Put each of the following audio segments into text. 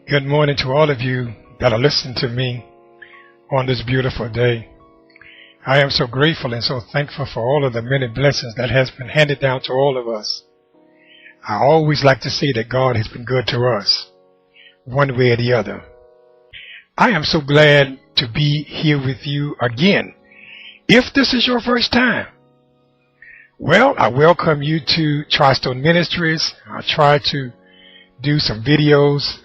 Good morning to all of you that are listening to me on this beautiful day. I am so grateful and so thankful for all of the many blessings that has been handed down to all of us. I always like to say that God has been good to us, one way or the other. I am so glad to be here with you again. If this is your first time, well, I welcome you to Professionalism Ministries. I try to do some videos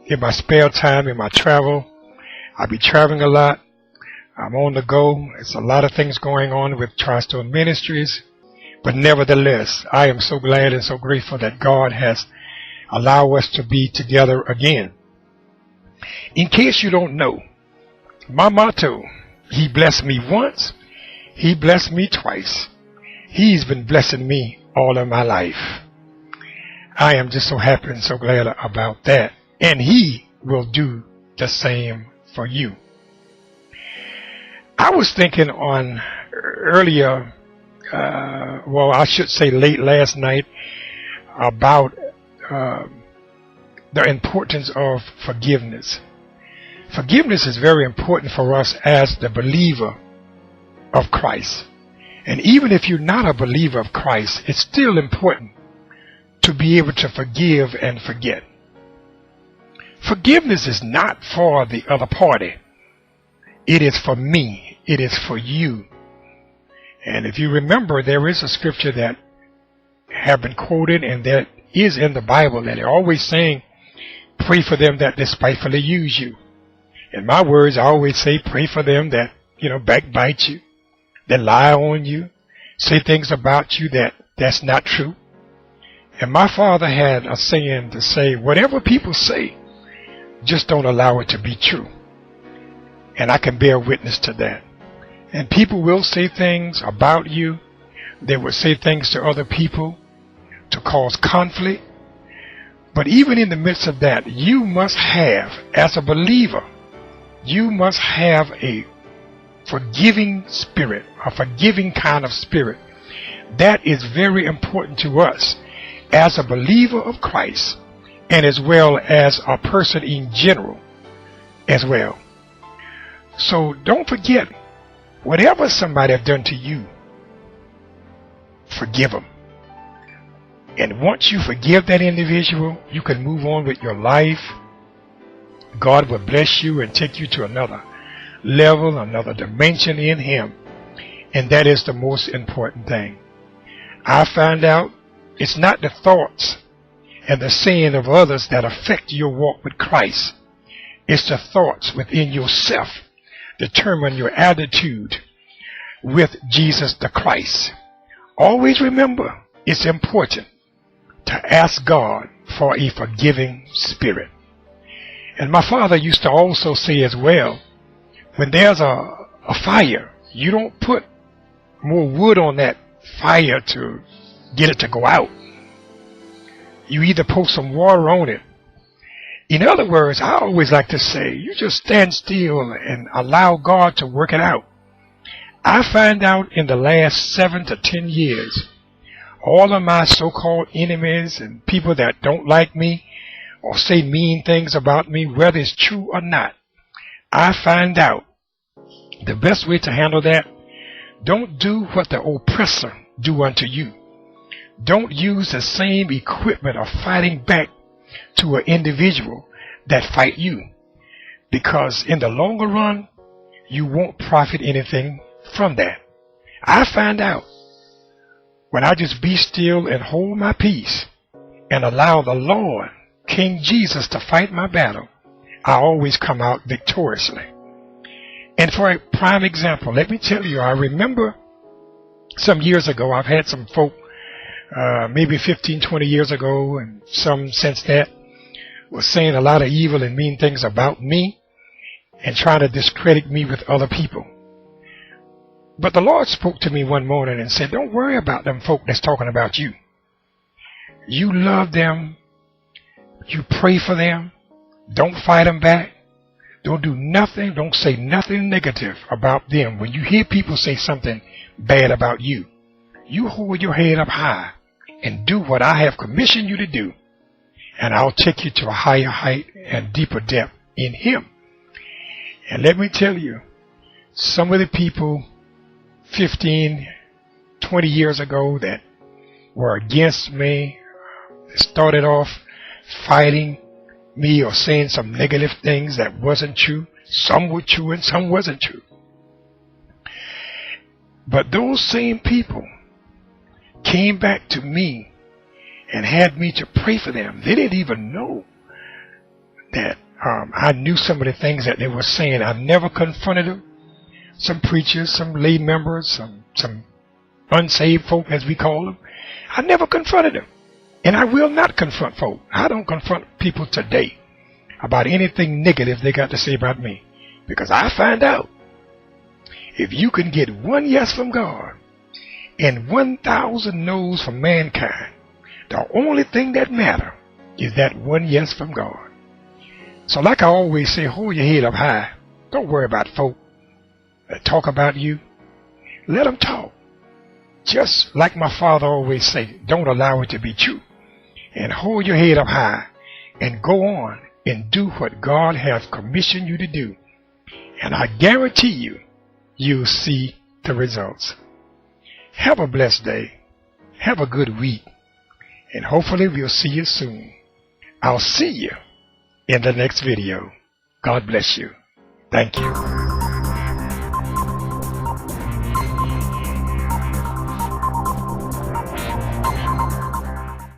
in my spare time, in my travel. I'll be traveling a lot. I'm on the go. There's a lot of things going on with Professionalism Ministries. But nevertheless, I am so glad and so grateful that God has allowed us to be together again. In case you don't know, my motto, He blessed me once, He blessed me twice. He's been blessing me all of my life. I am just so happy and so glad about that. And He will do the same for you. I was thinking on earlier, I should say late last night, about the importance of forgiveness. Forgiveness is very important for us as the believer of Christ. And even if you're not a believer of Christ, it's still important to be able to forgive and forget. Forgiveness is not for the other party. It is for me. It is for you. And if you remember, there is a scripture that have been quoted and that is in the Bible that are always saying, pray for them that despitefully use you. In my words, I always say, pray for them that, backbite you, that lie on you, say things about you that's not true. And my father had a saying to say, whatever people say, just don't allow it to be true. And I can bear witness to that. And people will say things about you. They will say things to other people to cause conflict. But even in the midst of that, you must have, as a believer, you must have a forgiving spirit, a forgiving kind of spirit. That is very important to us as a believer of Christ, and as well as a person in general as well. So don't forget, whatever somebody have done to you, forgive them. And once you forgive that individual, you can move on with your life. God will bless you and take you to another level, another dimension in Him. And that is the most important thing. I found out it's not the thoughts and the saying of others that affect your walk with Christ. It's the thoughts within yourself determine your attitude with Jesus the Christ. Always remember, it's important to ask God for a forgiving spirit. And my father used to also say as well, when there's a fire, you don't put more wood on that fire to get it to go out. You either pour some water on it. In other words, I always like to say, you just stand still and allow God to work it out. I find out in the last 7 to 10 years, all of my so-called enemies and people that don't like me or say mean things about me, whether it's true or not, I find out the best way to handle that, don't do what the oppressor do unto you. Don't use the same equipment of fighting back to an individual that fight you. Because in the longer run, you won't profit anything from that. I find out when I just be still and hold my peace and allow the Lord, King Jesus, to fight my battle, I always come out victoriously. And for a prime example, let me tell you, I remember some years ago, I've had some folk, maybe 15, 20 years ago, and some since that, was saying a lot of evil and mean things about me and trying to discredit me with other people. But the Lord spoke to me one morning and said, don't worry about them folk that's talking about you. You love them. You pray for them. Don't fight them back. Don't do nothing. Don't say nothing negative about them. When you hear people say something bad about you, you hold your head up high and do what I have commissioned you to do. And I'll take you to a higher height and deeper depth in Him. And let me tell you, some of the people 15, 20 years ago that were against me, started off fighting me or saying some negative things that wasn't true. Some were true and some wasn't true. But those same people came back to me and had me to pray for them. They didn't even know that I knew some of the things that they were saying. I never confronted them. Some preachers, some lay members, some unsaved folk, as we call them. I never confronted them. And I will not confront folk. I don't confront people today about anything negative they got to say about me. Because I find out, if you can get one yes from God and 1,000 no's from mankind, the only thing that matters is that one yes from God. So like I always say, hold your head up high. Don't worry about folk that talk about you. Let them talk. Just like my father always say, don't allow it to be true. And hold your head up high and go on and do what God has commissioned you to do. And I guarantee you, you'll see the results. Have a blessed day. Have a good week. And hopefully we'll see you soon. I'll see you in the next video. God bless you. Thank you.